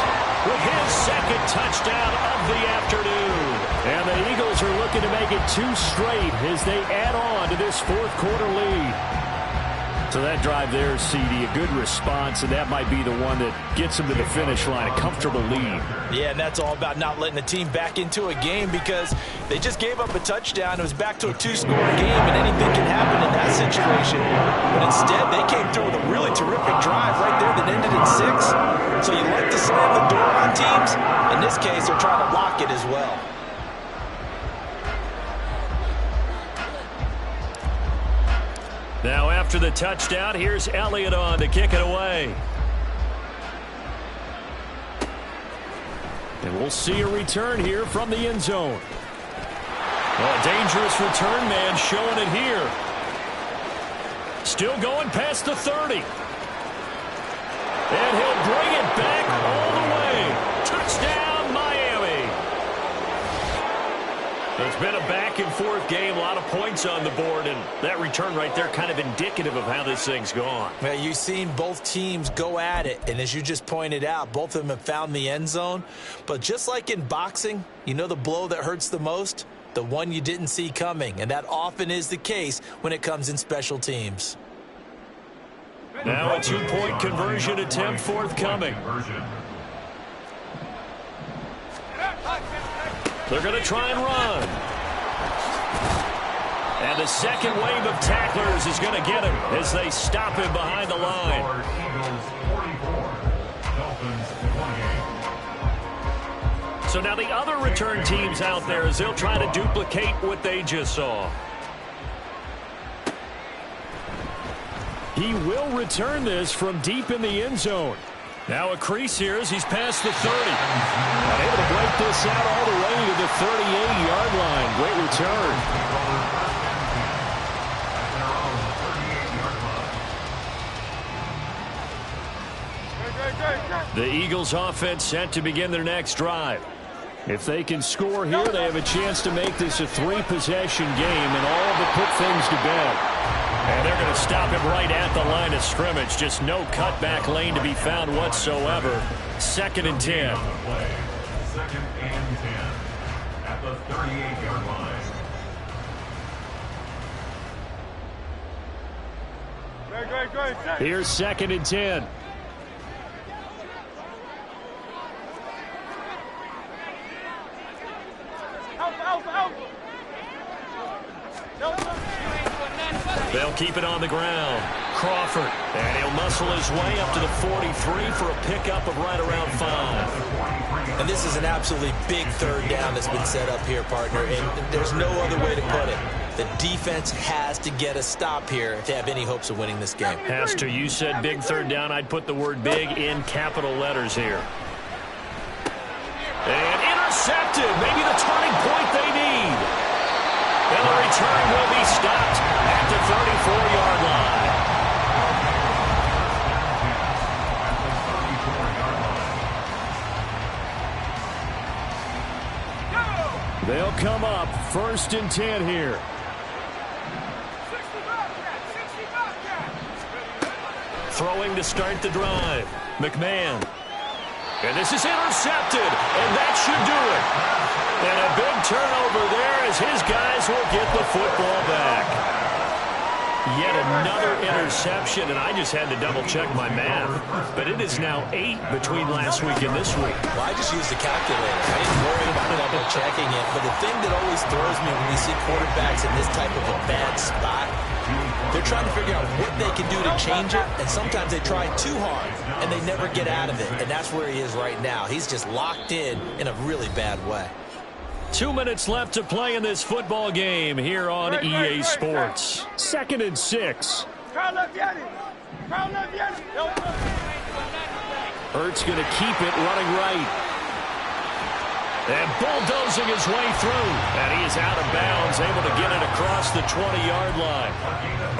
with his 2nd touchdown of the afternoon. And the Eagles are looking to make it 2 straight as they add on to this fourth quarter lead. So that drive there, CD, a good response, and that might be the one that gets them to the finish line, a comfortable lead. Yeah, and that's all about not letting the team back into a game, because they just gave up a touchdown. It was back to a 2-score game, and anything can happen in that situation. But instead, they came through with a really terrific drive right there that ended in 6. So you like to slam the door on teams. In this case, they're trying to block it as well. Now after the touchdown, here's Elliott on to kick it away. And we'll see a return here from the end zone. Well, a dangerous return man showing it here. Still going past the 30. And he'll bring it back all the way. Touchdown, Miami. It's been a back-and-forth game, a lot of points on the board, and that return right there kind of indicative of how this thing's gone. Well, you've seen both teams go at it, and as you just pointed out, both of them have found the end zone. But just like in boxing, you know the blow that hurts the most? The one you didn't see coming, and that often is the case when it comes in special teams. Now a 2-point conversion attempt forthcoming. They're going to try and run. And the second wave of tacklers is going to get him as they stop him behind the line. So now the other return teams out there as they'll try to duplicate what they just saw. He will return this from deep in the end zone. Now a crease here as he's past the 30. And able to break this out all the way to the 38-yard line. Great return. The Eagles offense set to begin their next drive. If they can score here, they have a chance to make this a 3-possession game and all but put things to bed. And they're going to stop him right at the line of scrimmage. Just no cutback lane to be found whatsoever. 2nd and 10. Second and 10 at the 38-yard line. Here's 2nd and 10. They'll keep it on the ground. Crawford, and he'll muscle his way up to the 43 for a pickup of right around 5. And this is an absolutely big 3rd down that's been set up here, partner, and there's no other way to put it. The defense has to get a stop here if they have any hopes of winning this game. Has to. You said big 3rd down. I'd put the word big in capital letters here. And intercepted. Maybe the turning point they need. And the return will be stopped at the 34-yard line. They'll come up 1st and 10 here. Throwing to start the drive. McMahon. And this is intercepted, and that should do it. And a big turnover there as his guys will get the football back. Yet another interception, and I just had to double-check my math. But it is now 8 between last week and this week. Well, I just used the calculator. I didn't worry about double-checking it. But the thing that always throws me when you see quarterbacks in this type of a bad spot, they're trying to figure out what they can do to change it, and sometimes they try too hard, and they never get out of it. And that's where he is right now. He's just locked in a really bad way. 2 minutes left to play in this football game here on EA Sports. 2nd and 6. Hurts going to keep it running right. And bulldozing his way through. And he is out of bounds, able to get it across the 20-yard line.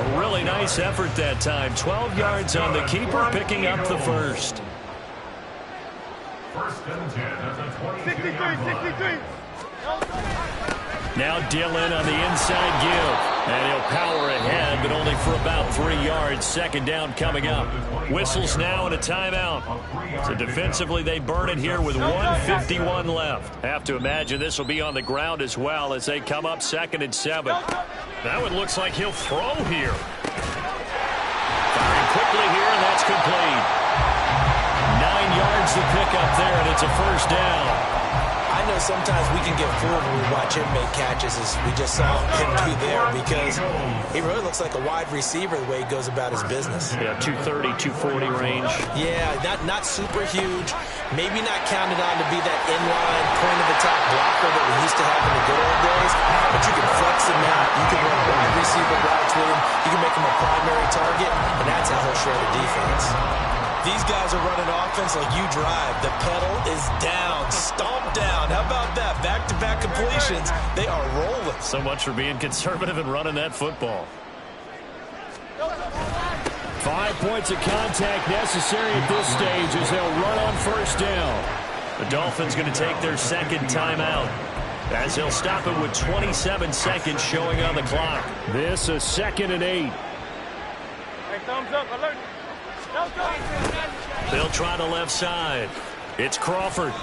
A really nice effort that time. 12 yards on the keeper, picking up the first. 1st and 10 at the 22-yard line. Now Dillon on the inside give. And he'll power ahead, but only for about 3 yards. 2nd down coming up. Whistles now and a timeout. So defensively, they burn it here with 1:51 left. Have to imagine this will be on the ground as well as they come up 2nd and 7. Now it looks like he'll throw here. Firing quickly here, and that's complete. 9 yards to pick up there, and it's a 1st down. I know sometimes we can get fooled when we watch him make catches, as we just saw him do there, because he really looks like a wide receiver the way he goes about his business. Yeah, 230, 240 range. Yeah, not super huge. Maybe not counted on to be that inline point-of-attack blocker that we used to have in the good old days, but you can flex him out. You can run wide receiver routes with him. You can make him a primary target, and that's how he'll shred a defense. These guys are running offense like you drive. The pedal is down, stomp down. How about that? Back-to-back completions. They are rolling. So much for being conservative and running that football. 5 points of contact necessary at this stage as they'll run on 1st down. The Dolphins going to take their 2nd timeout as they'll stop it with 27 seconds showing on the clock. This is 2nd and 8. Hey, thumbs up, alert. They'll try the left side. It's Crawford.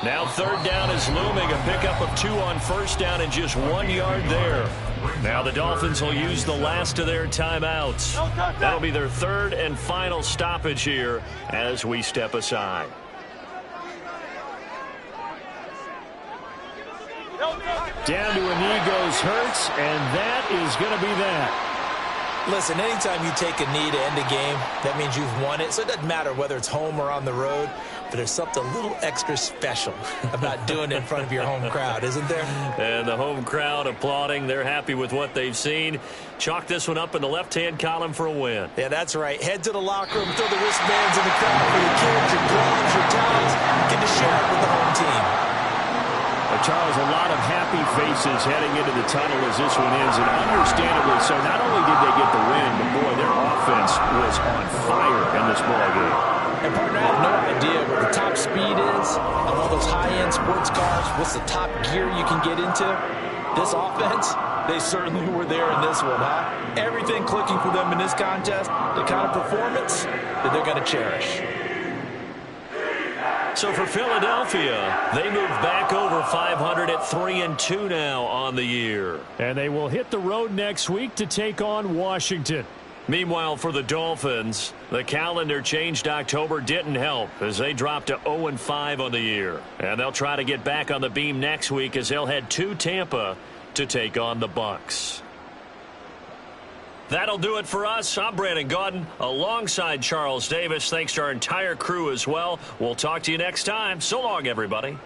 Now 3rd down is looming. A pickup of 2 on 1st down and just 1 yard there. Now the Dolphins will use the last of their timeouts. That'll be their 3rd and final stoppage here as we step aside. Down to a knee goes Hurts, and that is going to be that. Listen, anytime you take a knee to end a game, that means you've won it. So it doesn't matter whether it's home or on the road. but there's something a little extra special about doing it in front of your home crowd, isn't there? And the home crowd applauding. They're happy with what they've seen. Chalk this one up in the left-hand column for a win. Yeah, that's right. Head to the locker room, throw the wristbands in the crowd for your kids, your gloves, your towels. Get to share it with the home team. Charles, a lot of happy faces heading into the tunnel as this one ends, and understandably so. Not only did they get the win, but boy, their offense was on fire in this ballgame. And partner, I have no idea what the top speed is on all those high-end sports cars. What's the top gear you can get into? This offense, they certainly were there in this one, huh? Everything clicking for them in this contest, the kind of performance that they're going to cherish. So for Philadelphia, they move back over 500 at 3-2 now on the year. And they will hit the road next week to take on Washington. Meanwhile, for the Dolphins, the calendar changed October didn't help as they dropped to 0-5 on the year. And they'll try to get back on the beam next week as they'll head to Tampa to take on the Bucs. That'll do it for us. I'm Brandon Gaudin alongside Charles Davis. Thanks to our entire crew as well. We'll talk to you next time. So long, everybody.